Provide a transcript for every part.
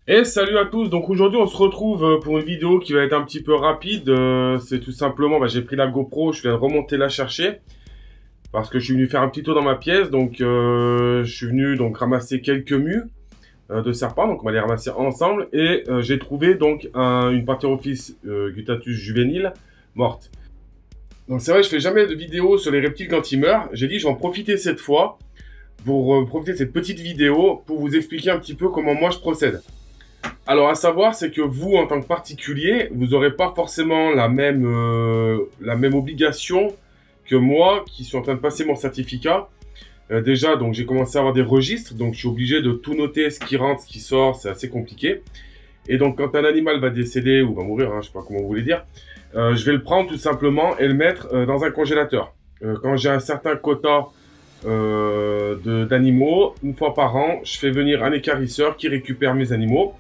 Et salut à tous, donc aujourd'hui on se retrouve pour une vidéo qui va être un petit peu rapide. C'est tout simplement, j'ai pris la GoPro, je viens de remonter la chercher parce que je suis venu faire un petit tour dans ma pièce. Donc je suis venu donc ramasser quelques mues de serpents, donc on va les ramasser ensemble. Et j'ai trouvé donc une Pantherophis guttatus juvénile morte. Donc c'est vrai, je fais jamais de vidéo sur les reptiles quand ils meurent. J'ai dit je vais en profiter cette fois pour profiter de cette petite vidéo pour vous expliquer un petit peu comment moi je procède. Alors, à savoir, c'est que vous, en tant que particulier, vous n'aurez pas forcément la même obligation que moi, qui suis en train de passer mon certificat. Déjà, donc j'ai commencé à avoir des registres, donc je suis obligé de tout noter, ce qui rentre, ce qui sort, c'est assez compliqué. Et donc, quand un animal va décéder ou va mourir, je sais pas comment vous voulez dire, je vais le prendre tout simplement et le mettre dans un congélateur. Quand j'ai un certain quota d'animaux, une fois par an, je fais venir un équarrisseur qui récupère mes animaux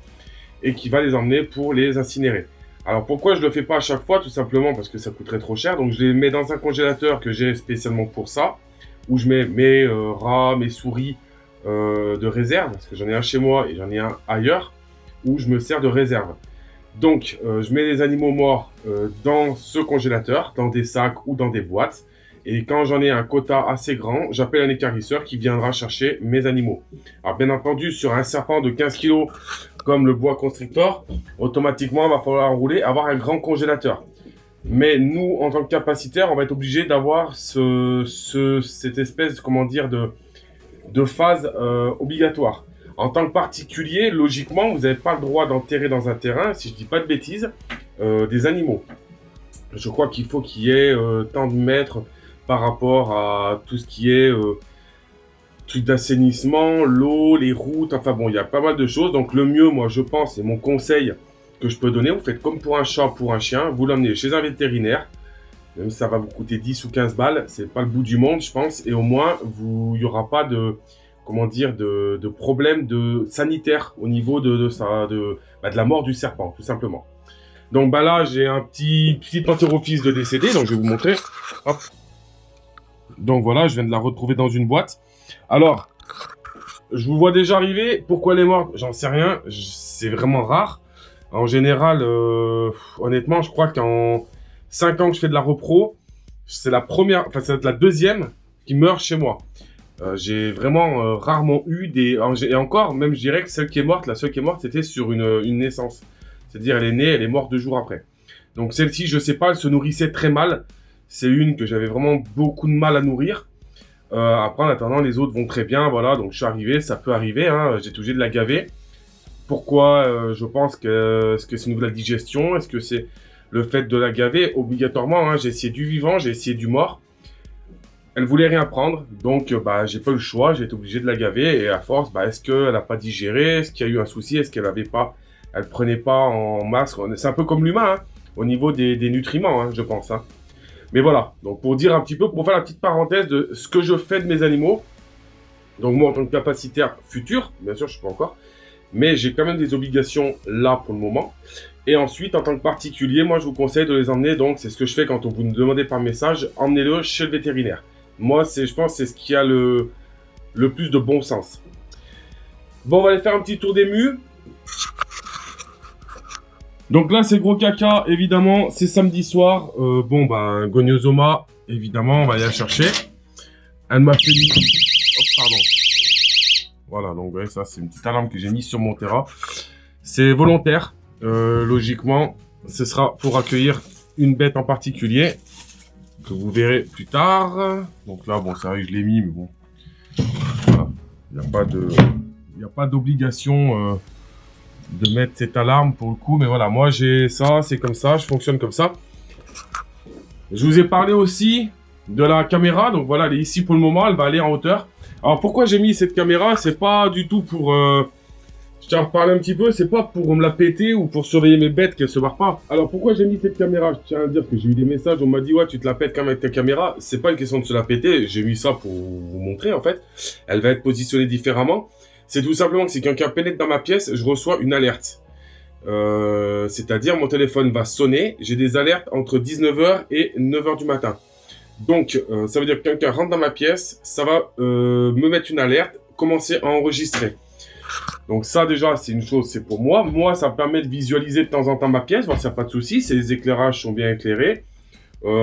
et qui va les emmener pour les incinérer. Alors pourquoi je ne le fais pas à chaque fois? Tout simplement parce que ça coûterait trop cher. Donc je les mets dans un congélateur que j'ai spécialement pour ça, où je mets mes rats, mes souris de réserve, parce que j'en ai un chez moi et j'en ai un ailleurs, où je me sers de réserve. Donc je mets les animaux morts dans ce congélateur, dans des sacs ou dans des boîtes. Et quand j'en ai un quota assez grand, j'appelle un équarrisseur qui viendra chercher mes animaux. Alors bien entendu, sur un serpent de 15 kg comme le boa constrictor, automatiquement, il va falloir enrouler, avoir un grand congélateur. Mais nous, en tant que capacitaire, on va être obligé d'avoir cette espèce, comment dire, de phase obligatoire. En tant que particulier, logiquement, vous n'avez pas le droit d'enterrer dans un terrain, si je ne dis pas de bêtises, des animaux. Je crois qu'il faut qu'il y ait tant de mètres par rapport à tout ce qui est trucs d'assainissement, l'eau, les routes, enfin bon, il y a pas mal de choses. Donc le mieux, moi je pense, et mon conseil que je peux donner, vous faites comme pour un chat, pour un chien, vous l'emmenez chez un vétérinaire, même si ça va vous coûter 10 ou 15 balles, c'est pas le bout du monde, je pense, et au moins, il n'y aura pas de, comment dire, de problème sanitaire au niveau de la mort du serpent, tout simplement. Donc là, j'ai un petit Pantherophis de décédé, donc je vais vous montrer. Hop. Donc voilà, je viens de la retrouver dans une boîte. Alors, je vous vois déjà arriver. Pourquoi elle est morte? J'en sais rien. C'est vraiment rare. En général, honnêtement, je crois qu'en 5 ans que je fais de la repro, c'est la première, enfin, c'est la deuxième qui meurt chez moi. J'ai vraiment rarement eu des... Et encore, même je dirais que celle qui est morte, la seule qui est morte, c'était sur une naissance. C'est-à-dire, elle est née, elle est morte 2 jours après. Donc celle-ci, je sais pas, elle se nourrissait très mal. C'est une que j'avais vraiment beaucoup de mal à nourrir. Après, en attendant, les autres vont très bien, voilà. Donc je suis arrivé, ça peut arriver, hein, j'ai été obligé de la gaver. Pourquoi je pense que est-ce que c'est une nouvelle digestion? Est-ce que c'est le fait de la gaver? Obligatoirement, hein, j'ai essayé du vivant, j'ai essayé du mort. Elle voulait rien prendre, donc j'ai pas eu le choix, j'ai été obligé de la gaver. Et à force, est-ce qu'elle n'a pas digéré? Est-ce qu'il y a eu un souci? Est-ce qu'elle avait pas, elle prenait pas en masse? C'est un peu comme l'humain, hein, au niveau des nutriments, hein, je pense. Hein. Mais voilà, donc pour dire un petit peu, pour faire la petite parenthèse de ce que je fais de mes animaux. Donc moi, en tant que capacitaire futur, bien sûr, je ne suis pas encore, mais j'ai quand même des obligations là pour le moment. Et ensuite, en tant que particulier, moi, je vous conseille de les emmener, donc c'est ce que je fais quand vous nous demandez par message, emmenez-le chez le vétérinaire. Moi, je pense c'est ce qui a le plus de bon sens. Bon, on va aller faire un petit tour des mues. Donc là, c'est gros caca, évidemment, c'est samedi soir. Goniosoma, évidemment, on va aller la chercher. Elle m'a fait... Oh, pardon. Voilà, donc ouais, ça, c'est une petite alarme que j'ai mise sur mon terrain. C'est volontaire. Logiquement, ce sera pour accueillir une bête en particulier, que vous verrez plus tard. Donc là, bon, c'est vrai que je l'ai mis, mais bon. Voilà. Il n'y a pas d'obligation... de mettre cette alarme pour le coup, mais voilà, moi j'ai ça, c'est comme ça, je fonctionne comme ça. Je vous ai parlé aussi de la caméra, donc voilà, elle est ici pour le moment, elle va aller en hauteur. Alors pourquoi j'ai mis cette caméra? C'est pas du tout pour... je tiens à reparler un petit peu, c'est pas pour me la péter ou pour surveiller mes bêtes qu'elles se barrent pas. Alors pourquoi j'ai mis cette caméra? Je tiens à dire que j'ai eu des messages, on m'a dit ouais tu te la pètes quand même avec ta caméra. C'est pas une question de se la péter, j'ai mis ça pour vous montrer en fait. Elle va être positionnée différemment. C'est tout simplement que si quelqu'un pénètre dans ma pièce, je reçois une alerte. C'est-à-dire mon téléphone va sonner, j'ai des alertes entre 19h et 9h du matin. Donc, ça veut dire que quelqu'un rentre dans ma pièce, ça va me mettre une alerte, commencer à enregistrer. Donc ça déjà, c'est une chose, c'est pour moi. Moi, ça me permet de visualiser de temps en temps ma pièce, voir s'il n'y a pas de souci, si les éclairages sont bien éclairés.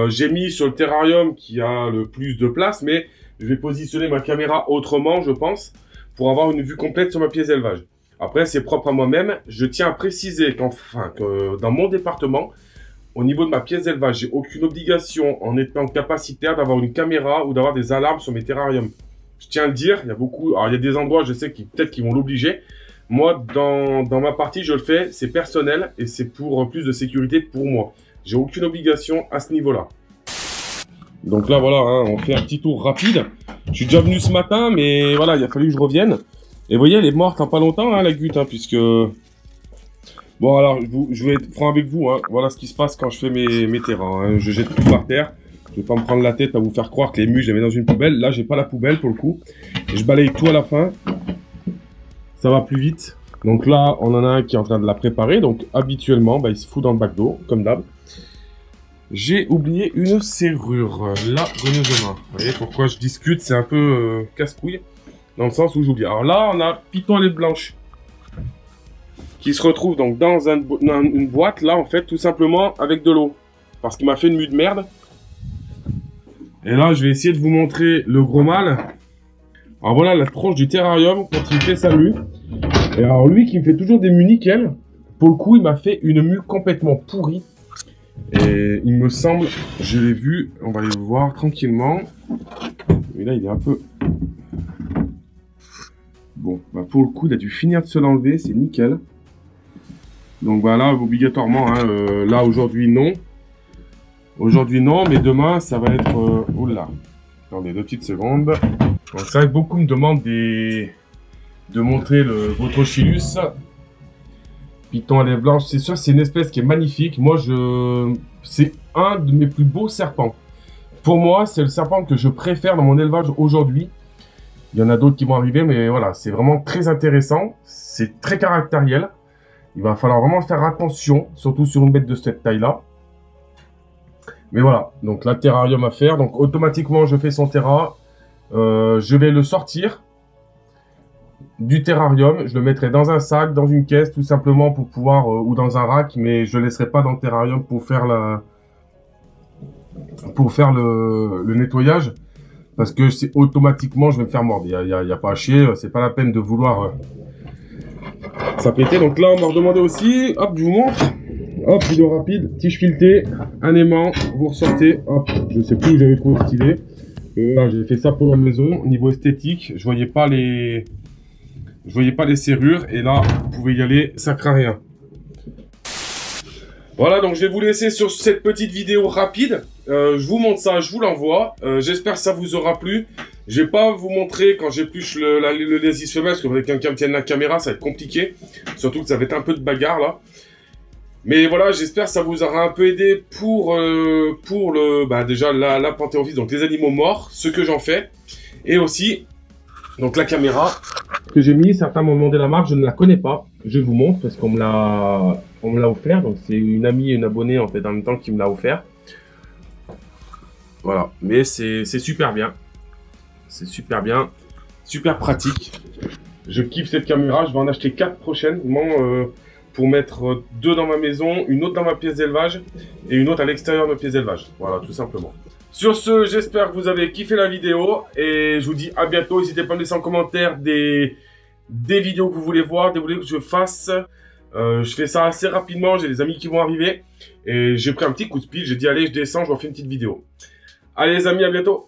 J'ai mis sur le terrarium qui a le plus de place, mais je vais positionner ma caméra autrement, je pense, pour avoir une vue complète sur ma pièce d'élevage. Après, c'est propre à moi-même. Je tiens à préciser que dans mon département, au niveau de ma pièce d'élevage, j'ai aucune obligation en étant capacitaire d'avoir une caméra ou d'avoir des alarmes sur mes terrariums. Je tiens à le dire, il y a beaucoup... Alors, il y a des endroits, je sais, peut-être qu'ils vont l'obliger. Moi, dans ma partie, je le fais, c'est personnel et c'est pour plus de sécurité pour moi. J'ai aucune obligation à ce niveau-là. Donc là, voilà, hein, on fait un petit tour rapide. Je suis déjà venu ce matin, mais voilà, il a fallu que je revienne. Et vous voyez, elle est morte en pas longtemps, hein, la gute, hein, puisque... Bon, alors, je vais être franc avec vous, hein. Voilà ce qui se passe quand je fais mes terrains. Hein. Je jette tout par terre. Je vais pas me prendre la tête à vous faire croire que les muches, je les mets dans une poubelle. Là, j'ai pas la poubelle pour le coup. Et je balaye tout à la fin. Ça va plus vite. Donc là, on en a un qui est en train de la préparer. Donc, habituellement, bah, il se fout dans le bac d'eau, comme d'hab. J'ai oublié une serrure. Là, greusement. Vous voyez pourquoi je discute, c'est un peu casse-couille. Dans le sens où j'oublie. Alors là, on a Python à l'aile blanche. Qui se retrouve donc dans une boîte, là, en fait, tout simplement avec de l'eau. Parce qu'il m'a fait une mue de merde. Et là, je vais essayer de vous montrer le gros mâle. Alors voilà la tronche du terrarium quand il fait sa mue. Et alors lui qui me fait toujours des mues nickel. Pour le coup, il m'a fait une mue complètement pourrie. Et il me semble, je l'ai vu, on va aller le voir tranquillement. Et là, il est un peu... Bon, bah pour le coup, il a dû finir de se l'enlever, c'est nickel. Donc voilà, obligatoirement, hein, là aujourd'hui non. Aujourd'hui non, mais demain ça va être... oula, attendez 2 petites secondes. Donc c'est vrai que beaucoup me demandent de montrer votre Ochilus. Python à lèvres blanches, c'est sûr, c'est une espèce qui est magnifique. Moi, c'est un de mes plus beaux serpents. Pour moi, c'est le serpent que je préfère dans mon élevage aujourd'hui. Il y en a d'autres qui vont arriver, mais voilà, c'est vraiment très intéressant. C'est très caractériel. Il va falloir vraiment faire attention, surtout sur une bête de cette taille-là. Mais voilà, donc là, terrarium à faire. Donc automatiquement, je fais son terra. Je vais le sortir du terrarium. Je le mettrai dans un sac, dans une caisse, tout simplement pour pouvoir... ou dans un rack, mais je ne laisserai pas dans le terrarium pour faire le nettoyage. Parce que c'est automatiquement, je vais me faire mordre. Il n'y a pas à chier, c'est pas la peine de vouloir s'apprêter. Donc là, on m'a redemandé aussi, hop, je vous montre. Hop, vidéo rapide, tige filetée, un aimant, vous ressortez, hop, je sais plus où j'avais trouvé stylé. Là, j'ai fait ça pour la maison. Au niveau esthétique, je voyais pas les serrures. Et là, vous pouvez y aller, ça craint rien. Voilà, donc je vais vous laisser sur cette petite vidéo rapide. Je vous montre ça, je vous l'envoie. J'espère que ça vous aura plu. Je vais pas vous montrer quand j'épluche le lésis femelle, parce que avec quelqu'un me tienne la caméra, ça va être compliqué. Surtout que ça va être un peu de bagarre là. Mais voilà, j'espère que ça vous aura un peu aidé pour déjà la panthéophile, donc les animaux morts, ce que j'en fais. Et aussi, donc la caméra que j'ai mis, certains m'ont demandé la marque, je ne la connais pas. Je vous montre parce qu'on me l'a offert. Donc c'est une amie et une abonnée en fait en même temps qui me l'a offert. Voilà, mais c'est super bien. C'est super bien, super pratique. Je kiffe cette caméra, je vais en acheter 4 prochainement pour mettre 2 dans ma maison, une autre dans ma pièce d'élevage et une autre à l'extérieur de ma pièce d'élevage. Voilà, tout simplement. Sur ce, j'espère que vous avez kiffé la vidéo et je vous dis à bientôt. N'hésitez pas à me laisser en commentaire des vidéos que vous voulez voir, des vidéos que je fasse. Je fais ça assez rapidement, j'ai des amis qui vont arriver et j'ai pris un petit coup de speed. J'ai dit allez, je descends, je vous refais une petite vidéo. Allez les amis, à bientôt.